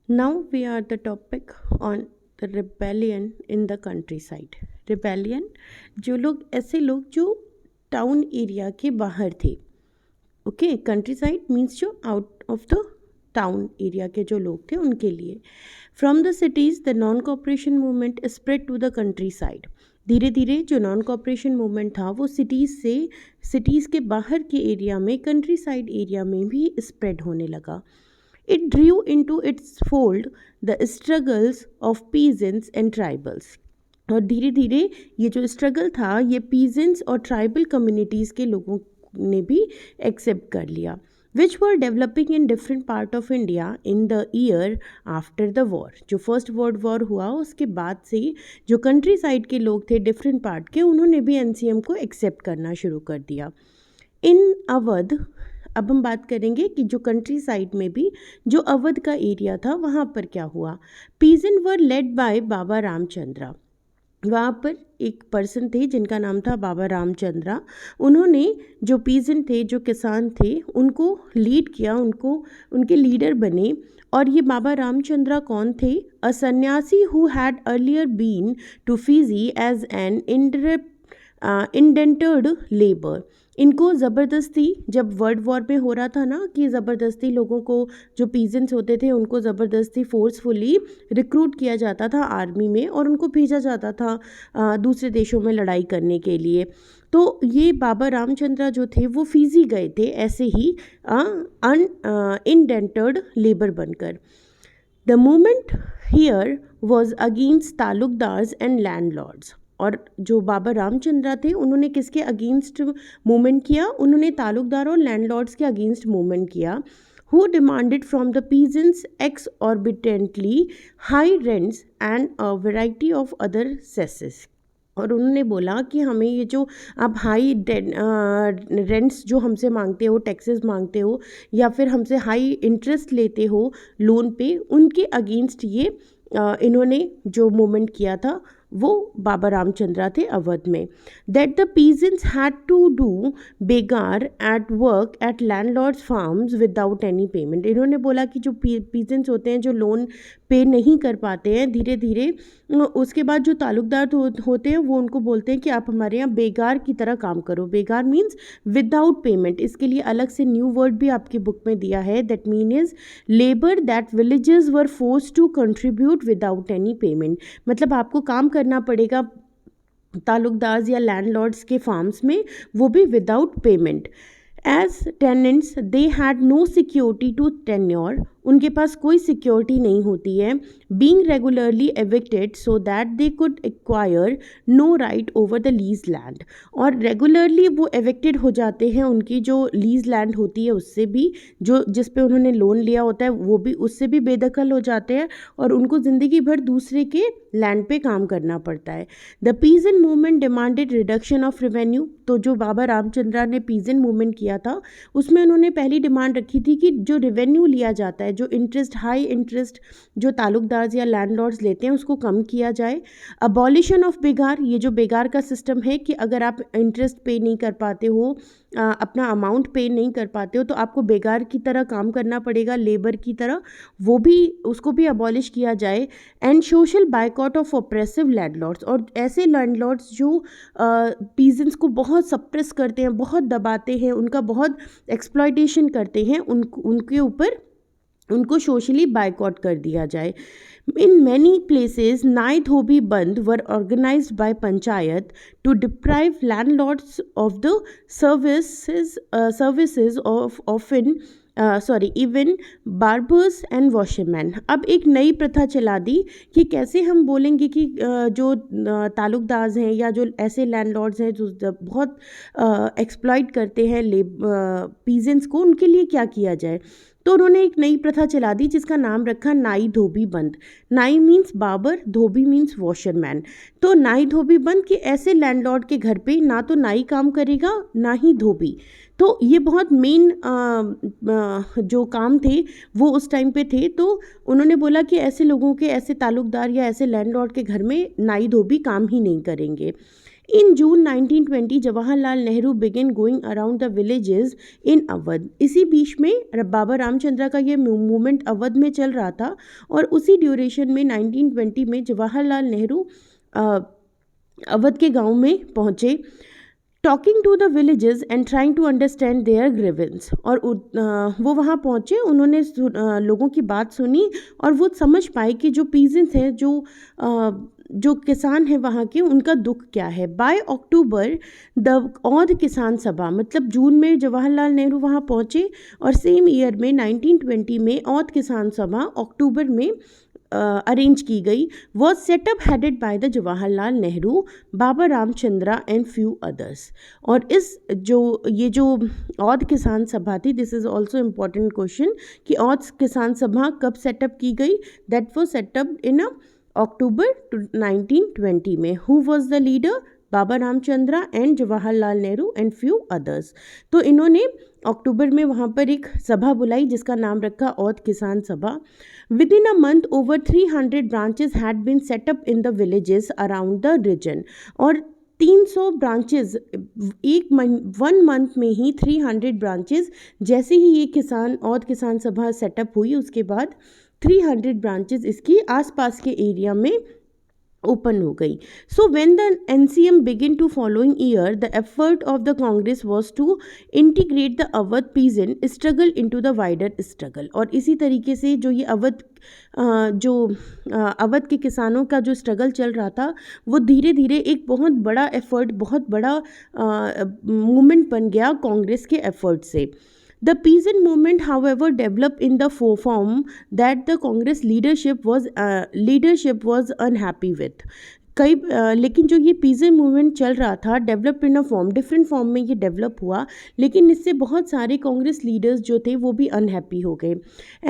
Now we are the topic on the rebellion in the countryside. Rebellion, जो लोग ऐसे लोग जो टाउन एरिया के बाहर थे. ओके, कंट्री साइड मीन्स जो out of the town area के जो लोग थे उनके लिए. From the cities the non cooperation movement spread to the countryside. धीरे धीरे जो नॉन कॉपरेशन मूवमेंट था वो सिटीज़ के बाहर के एरिया में, कंट्री साइड एरिया में भी स्प्रेड होने लगा. It drew into its fold the struggles of peasants and tribals. और धीरे धीरे ये जो स्ट्रगल था ये पीजेंट्स और ट्राइबल कम्युनिटीज़ के लोगों ने भी एक्सेप्ट कर लिया, which were developing in different part of India in the year after the war. जो फर्स्ट वर्ल्ड वॉर हुआ उसके बाद से जो कंट्री साइड के लोग थे डिफरेंट पार्ट के, उन्होंने भी एनसीएम को एक्सेप्ट करना शुरू कर दिया. इन अवध, अब हम बात करेंगे कि जो कंट्री साइड में भी जो अवध का एरिया था वहाँ पर क्या हुआ. पीजेंट वर लेड बाय बाबा रामचंद्रा. वहाँ पर एक पर्सन थे जिनका नाम था बाबा रामचंद्रा. उन्होंने जो पीजेंट थे, जो किसान थे, उनको लीड किया, उनके लीडर बने. और ये बाबा रामचंद्रा कौन थे? A sanyasi who had earlier been to Fiji as an indentured labour. इनको ज़बरदस्ती, जब वर्ल्ड वॉर में हो रहा था ना, कि ज़बरदस्ती लोगों को, जो पीजेंट्स होते थे उनको ज़बरदस्ती फोर्सफुली रिक्रूट किया जाता था आर्मी में और उनको भेजा जाता था दूसरे देशों में लड़ाई करने के लिए. तो ये बाबा रामचंद्रा जो थे वो फिजी गए थे ऐसे ही इंडेंटर्ड लेबर बनकर. The movement here was against taluqdars and landlords. और जो बाबा रामचंद्रा थे उन्होंने किसके अगेंस्ट मूवमेंट किया? उन्होंने तालुकदार और लैंडलॉर्ड्स के अगेंस्ट मूवमेंट किया. Who demanded from the peasants exorbitantly high rents and a variety of other cesses. और उन्होंने बोला कि हमें ये जो आप हाई रेंट्स जो हमसे मांगते हो, टैक्सेस मांगते हो, या फिर हमसे हाई इंटरेस्ट लेते हो लोन पे, उनके अगेंस्ट ये इन्होंने जो मूवमेंट किया था वो बाबा रामचंद्रा थे अवध में. That the peasants had to do begar at work at landlords farms without any payment. इन्होंने बोला कि जो पीजेंट्स होते हैं जो लोन पे नहीं कर पाते हैं, धीरे धीरे उसके बाद जो तालुकदार होते हैं वो उनको बोलते हैं कि आप हमारे यहाँ बेगार की तरह काम करो. बेगार मीन्स विदाउट पेमेंट. इसके लिए अलग से न्यू वर्ड भी आपकी बुक में दिया है. That mean is labour that villages were force to contribute without any payment. मतलब आपको काम करना पड़ेगा तालुकदार्स या लैंडलॉर्ड्स के फार्म्स में, वो भी without payment. As tenants they had no security to tenure. उनके पास कोई सिक्योरिटी नहीं होती है. Being regularly evicted so that they could acquire no right over the lease land. और रेगुलरली वो एविक्टेड हो जाते हैं, उनकी जो लीज लैंड होती है उससे भी, जो जिस पे उन्होंने लोन लिया होता है वो भी, उससे भी बेदखल हो जाते हैं और उनको ज़िंदगी भर दूसरे के लैंड पे काम करना पड़ता है. The peasant movement demanded reduction of revenue. तो जो बाबा रामचंद्रा ने पीजेंट मूवमेंट किया था उसमें उन्होंने पहली डिमांड रखी थी कि जो रेवेन्यू लिया जाता है, जो इंटरेस्ट, हाई इंटरेस्ट जो तालुकदार्स या लैंडलॉर्ड्स लेते हैं, उसको कम किया जाए. Abolition of begar. ये जो बेगार का सिस्टम है कि अगर आप इंटरेस्ट पे नहीं कर पाते हो, अपना अमाउंट पे नहीं कर पाते हो, तो आपको बेगार की तरह काम करना पड़ेगा, लेबर की तरह, वो भी, उसको भी अबॉलिश किया जाए. And social boycott of oppressive landlords. और ऐसे लैंडलॉर्ड्स जो पीजेंट्स को बहुत सप्रेस करते हैं, बहुत दबाते हैं, उनका बहुत एक्सप्लॉयटेशन करते हैं, उनके ऊपर उनको सोशली बायकॉट कर दिया जाए. इन many places nai dhobi bandh were organised by panchayat to deprive landlords of the services of even barbers and washerman. अब एक नई प्रथा चला दी कि कैसे हम बोलेंगे कि जो तालुकदार्स हैं या जो ऐसे लैंडलॉर्ड्स हैं जो बहुत एक्सप्लॉइट करते हैं पीजेंट्स को, उनके लिए क्या किया जाए. तो उन्होंने एक नई प्रथा चला दी जिसका नाम रखा नाई धोबी बंद. नाई मीन्स बाबर, धोबी मीन्स वॉशरमैन. तो नाई धोबी बंद कि ऐसे लैंडलॉर्ड के घर पे ना तो नाई काम करेगा ना ही धोबी. तो ये बहुत मेन जो काम थे वो उस टाइम पे थे. तो उन्होंने बोला कि ऐसे लोगों के, ऐसे तालुकदार या ऐसे लैंडलॉर्ड के घर में नाई धोबी काम ही नहीं करेंगे. In June 1920 Jawaharlal Nehru began going around the villages in Awadh. इसी बीच में बाबा रामचंद्र का ये मूवमेंट अवध में चल रहा था और उसी ड्यूरेशन में 1920 में जवाहरलाल नेहरू अवध के गांव में पहुंचे, talking to the villages and trying to understand their grievances. और वो वहाँ पहुँचे, उन्होंने लोगों की बात सुनी और वो समझ पाए कि जो पीजेंट्स हैं, जो किसान हैं वहाँ के, उनका दुख क्या है। बाय अक्टूबर द औध किसान सभा, मतलब जून में जवाहरलाल नेहरू वहाँ पहुँचे और सेम ईयर में 1920 में औध किसान सभा अक्टूबर में अरेंज की गई, was setup headed by the Jawaharlal Nehru, Baba Ramchandra and few others. और ये जो औध किसान सभा थी, this is also important question कि औध किसान सभा कब सेटअप की गई। दैट वॉज सेटअप इन अक्टूबर 1920 में। Who was the leader? Baba Ramchandra and Jawaharlal Nehru and few others. तो इन्होंने अक्टूबर में वहाँ पर एक सभा बुलाई जिसका नाम रखा औध किसान सभा। Within a month, over 300 branches had been set up in the villages around the region. और 300 ब्रांचेज वन मंथ में ही 300 ब्रांचेज, जैसे ही ये औध किसान सभा सेटअप हुई उसके बाद 300 ब्रांचेज इसकी आसपास के एरिया में ओपन हो गई। So when the NCM begin to following year, the effort of the Congress was to integrate the Awadh peasant struggle into the wider struggle. और इसी तरीके से जो ये अवध के किसानों का जो स्ट्रगल चल रहा था, वो धीरे धीरे एक बहुत बड़ा एफर्ट, बहुत बड़ा मूवमेंट बन गया कांग्रेस के एफर्ट से। The peasant movement, however, developed in the form that the Congress leadership was unhappy with. लेकिन जो ये पीजेंट मूवमेंट चल रहा था, develop in a form, different form में ये डेवलप हुआ, लेकिन इससे बहुत सारे कांग्रेस लीडर्स जो थे वो भी अनहैप्पी हो गए।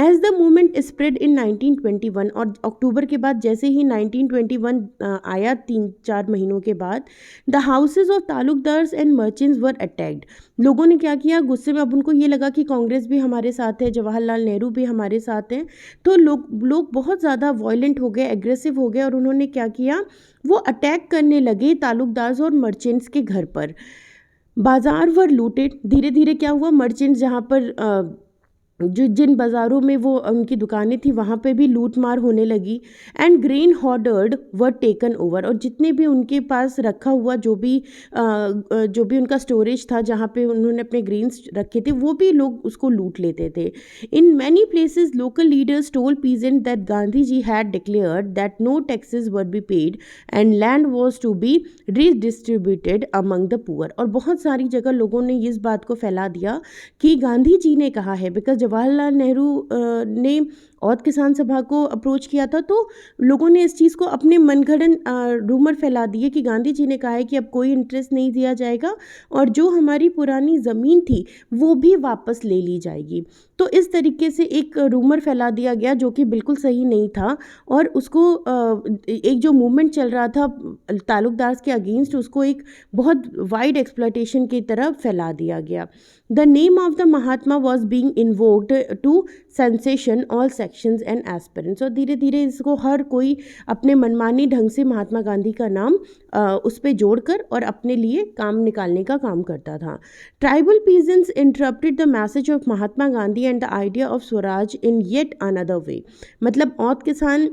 As the movement spread in 1921, और अक्टूबर के बाद जैसे ही 1921 आया, 3-4 महीनों के बाद, the houses of taluqdars and merchants were attacked. लोगों ने क्या किया, गुस्से में, अब उनको ये लगा कि कांग्रेस भी हमारे साथ है, जवाहरलाल नेहरू भी हमारे साथ हैं, तो लोग बहुत ज़्यादा वायलेंट हो गए, एग्रेसिव हो गए, और उन्होंने क्या किया, वो अटैक करने लगे तालुकदार्स और मर्चेंट्स के घर पर। बाजार वर लूटेड। धीरे धीरे क्या हुआ, मर्चेंट्स जहाँ पर जिन बाज़ारों में वो उनकी दुकानें थी वहाँ पे भी लूट मार होने लगी। And grain hoarded were taken over. और जितने भी उनके पास रखा हुआ जो भी उनका स्टोरेज था, जहाँ पे उन्होंने अपने ग्रेन्स रखे थे, वो भी लोग उसको लूट लेते थे। In many places local leaders told peasant that Gandhi ji had declared that no taxes were be paid and land was to be redistributed among the poor. और बहुत सारी जगह लोगों ने इस बात को फैला दिया कि गांधी जी ने कहा है, बिकॉज जवाहरलाल नेहरू ने औध किसान सभा को अप्रोच किया था, तो लोगों ने इस चीज़ को अपने मनगढ़ंत रूमर फैला दिए कि गांधी जी ने कहा है कि अब कोई इंटरेस्ट नहीं दिया जाएगा और जो हमारी पुरानी ज़मीन थी वो भी वापस ले ली जाएगी। तो इस तरीके से एक रूमर फैला दिया गया जो कि बिल्कुल सही नहीं था, और उसको एक जो मूवमेंट चल रहा था तालुकदार्स के अगेंस्ट, उसको एक बहुत वाइड एक्सप्लॉयटेशन की तरह फैला दिया गया। The name of the Mahatma was being invoked to sensation all sections and aspirants. और धीरे धीरे इसको हर कोई अपने मनमानी ढंग से महात्मा गांधी का नाम उस पर जोड़कर और अपने लिए काम निकालने का काम करता था। Tribal peasants interrupted the message of Mahatma Gandhi and the idea of Swaraj in yet another way. मतलब औध किसान,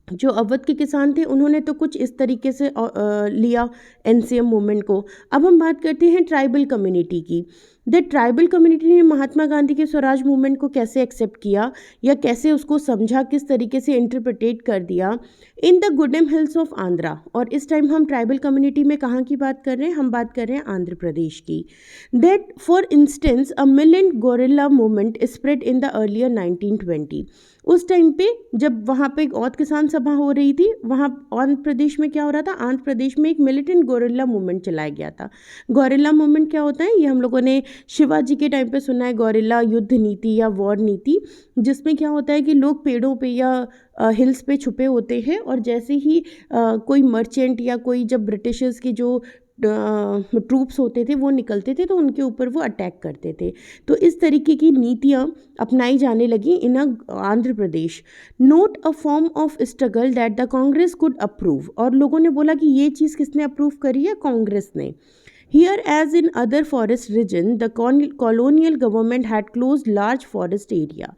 जो अवध के किसान थे, उन्होंने तो कुछ इस तरीके से लिया NCM मूवमेंट को। अब हम बात करते हैं ट्राइबल कम्युनिटी की। द ट्राइबल कम्युनिटी ने महात्मा गांधी के स्वराज मूवमेंट को कैसे एक्सेप्ट किया या कैसे उसको समझा, किस तरीके से इंटरप्रिटेट कर दिया। In the Gudem hills of Andhra, और इस टाइम हम ट्राइबल कम्युनिटी में कहाँ की बात कर रहे हैं, हम बात कर रहे हैं आंध्र प्रदेश की। That for instance a militant gorilla movement spread in the earlier 1920। उस टाइम पे जब वहाँ पे एक औध किसान सभा हो रही थी, वहाँ आंध्र प्रदेश में क्या हो रहा था, आंध्र प्रदेश में एक मिलिटेंट गोरिल्ला मूवमेंट चलाया गया था। गोरिल्ला मूवमेंट क्या होता है, ये हम लोगों ने शिवाजी के टाइम पे सुना है, गोरिल्ला युद्ध नीति या वॉर नीति, जिसमें क्या होता है कि लोग पेड़ों पे या हिल्स पे छुपे होते हैं, और जैसे ही कोई मर्चेंट या कोई, जब ब्रिटिशर्स की जो ट्रूप्स होते थे वो निकलते थे तो उनके ऊपर वो अटैक करते थे। तो इस तरीके की नीतियाँ अपनाई जाने लगी in Andhra Pradesh. Not a form of struggle that the Congress could approve, और लोगों ने बोला कि ये चीज़ किसने अप्रूव करी है, कांग्रेस ने। Here, as in other forest region, the colonial government had closed large forest area,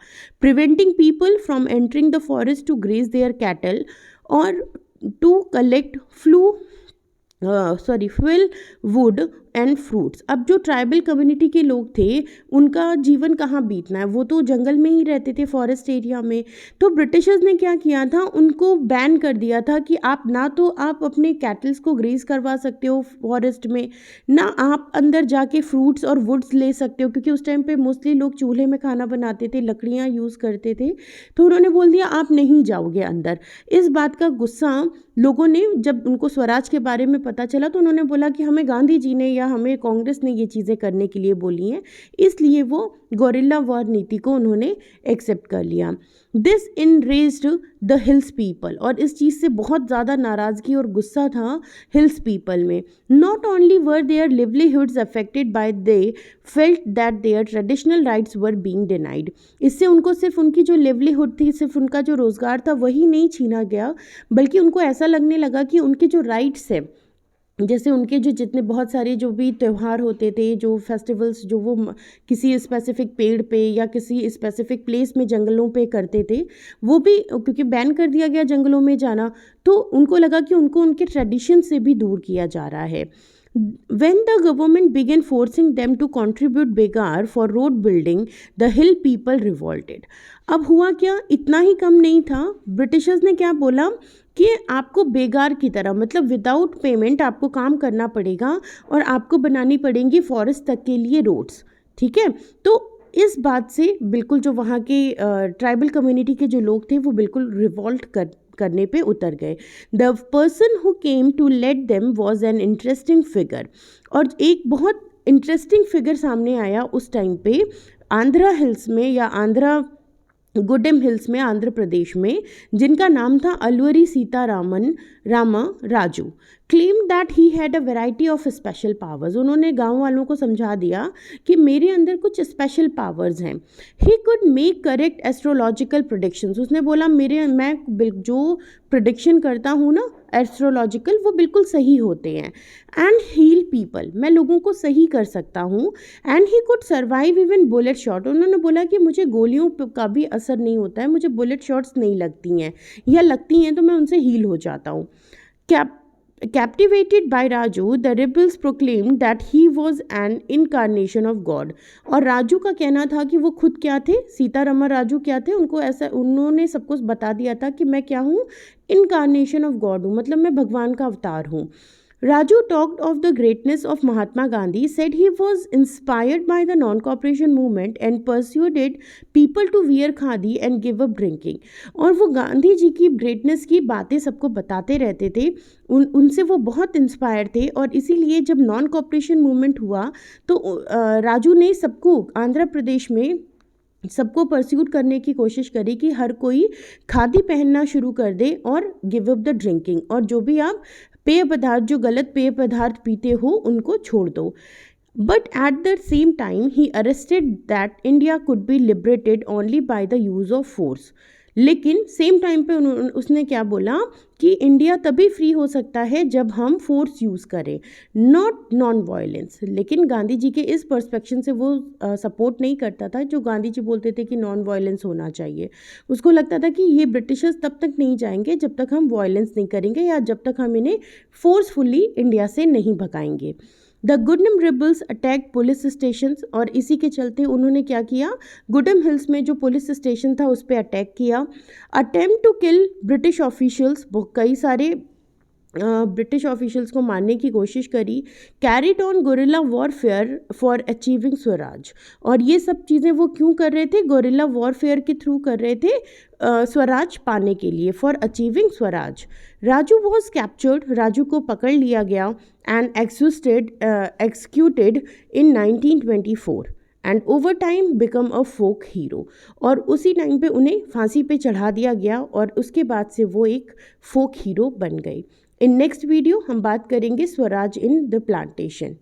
preventing people from entering the forest to graze their cattle or to collect fuel, would and fruits. अब जो tribal community के लोग थे उनका जीवन कहाँ बीतना है, वो तो जंगल में ही रहते थे, फॉरेस्ट एरिया में। तो ब्रिटिशर्स ने क्या किया था, उनको बैन कर दिया था कि आप ना तो आप अपने कैटल्स को ग्रेज करवा सकते हो फॉरेस्ट में, ना आप अंदर जाके फ्रूट्स और वुड्स ले सकते हो, क्योंकि उस टाइम पे मोस्टली लोग चूल्हे में खाना बनाते थे, लकड़ियाँ यूज़ करते थे। तो उन्होंने बोल दिया आप नहीं जाओगे अंदर। इस बात का गुस्सा लोगों ने, जब उनको स्वराज के बारे में पता चला तो उन्होंने बोला कि हमें गांधी जी ने या हमें कांग्रेस ने ये चीज़ें करने के लिए बोली हैं, इसलिए वो गोरिल्ला वॉर नीति को उन्होंने एक्सेप्ट कर लिया। दिस इनरेज्ड द हिल्स पीपल, और इस चीज़ से बहुत ज़्यादा नाराज़गी और गुस्सा था हिल्स पीपल में। Not only were their livelihoods affected by, they felt that their traditional rights were being denied. इससे उनको सिर्फ उनकी जो लिवलीहुड थी, सिर्फ उनका जो रोज़गार था वही नहीं छीना गया, बल्कि उनको ऐसा लगने लगा कि उनके जो राइट्स है, जैसे उनके जो जितने बहुत सारे जो भी त्यौहार होते थे, जो फेस्टिवल्स जो वो किसी स्पेसिफिक पेड़ पे या किसी स्पेसिफिक प्लेस में जंगलों पे करते थे, वो भी क्योंकि बैन कर दिया गया जंगलों में जाना, तो उनको लगा कि उनको उनके ट्रेडिशन से भी दूर किया जा रहा है। When the government began forcing them to contribute begar for road building, the hill people revolted. अब हुआ क्या, इतना ही कम नहीं था, ब्रिटिशर्स ने क्या बोला कि आपको बेगार की तरह, मतलब विदाउट पेमेंट आपको काम करना पड़ेगा और आपको बनानी पड़ेंगी फॉरेस्ट तक के लिए रोड्स। ठीक है, तो इस बात से बिल्कुल जो वहाँ के ट्राइबल कम्युनिटी के जो लोग थे वो बिल्कुल रिवॉल्ट करने पे उतर गए। The person who came to lead them was an interesting figure, और एक बहुत इंटरेस्टिंग फिगर सामने आया उस टाइम पे आंध्रा हिल्स में या गुडेम हिल्स में आंध्र प्रदेश में, जिनका नाम था Alluri Sitaraman Raju. Claim that he had a variety of special powers. उन्होंने गांव वालों को समझा दिया कि मेरे अंदर कुछ स्पेशल पावर्स हैं। He could make correct astrological predictions. उसने बोला मैं जो प्रेडिक्शन करता हूँ ना एस्ट्रोलॉजिकल, वो बिल्कुल सही होते हैं। एंड हील पीपल, मैं लोगों को सही कर सकता हूँ। And he could survive even bullet shot. उन्होंने बोला कि मुझे गोलियों का भी असर नहीं होता है, मुझे बुलेट शॉट्स नहीं लगती हैं, या लगती हैं तो मैं उनसे हील हो जाता हूँ। Captivated by Raju, the rebels proclaimed that he was an incarnation of God. और राजू का कहना था कि वो खुद क्या थे, सीतारामा राजू क्या थे, उनको ऐसा उन्होंने सब कुछ बता दिया था कि मैं क्या हूँ, इनकारनेशन ऑफ गॉड हूँ, मतलब मैं भगवान का अवतार हूँ। Raju talked of the greatness of Mahatma Gandhi, said he was inspired by the non-cooperation movement and persuaded people to wear khadi and give up drinking. और वो गांधी जी की ग्रेटनेस की बातें सबको बताते रहते थे, उनसे वो बहुत इंस्पायर थे, और इसीलिए जब नॉन कॉपरेशन मूवमेंट हुआ तो राजू ने सबको आंध्र प्रदेश में सबको परस्यूट करने की कोशिश करी कि हर कोई खादी पहनना शुरू कर दे और गिव अप द ड्रिंकिंग, और जो भी आप पेय पदार्थ, जो गलत पेय पदार्थ पीते हो उनको छोड़ दो। But at the same time he arrested that India could be liberated only by the use of force. लेकिन सेम टाइम पे उसने क्या बोला कि इंडिया तभी फ्री हो सकता है जब हम फोर्स यूज़ करें, नॉट नॉन वायलेंस। लेकिन गांधी जी के इस पर्सपेक्शन से वो सपोर्ट नहीं करता था, जो गांधी जी बोलते थे कि नॉन वायलेंस होना चाहिए। उसको लगता था कि ये ब्रिटिशर्स तब तक नहीं जाएंगे जब तक हम वायलेंस नहीं करेंगे, या जब तक हम इन्हें फोर्सफुली इंडिया से नहीं भगाएंगे। The Gudem rebels attack police station, और इसी के चलते उन्होंने क्या किया, गुडम हिल्स में जो पुलिस स्टेशन था उस पर अटैक किया। Attempt to kill British officials, कई सारे ब्रिटिश ऑफिशियल्स को मारने की कोशिश करी। Carried on guerrilla warfare for achieving swaraj, और ये सब चीज़ें वो क्यों कर रहे थे, गोरिल्ला वॉरफेयर के थ्रू कर रहे थे, स्वराज पाने के लिए, for achieving swaraj. Raju was captured, Raju को पकड़ लिया गया, and executed in 1924 and over time become a folk hero. और उसी टाइम पे उन्हें फांसी पे चढ़ा दिया गया, और उसके बाद से वो एक फोक हीरो बन गए। इन नेक्स्ट वीडियो हम बात करेंगे स्वराज इन द प्लांटेशन।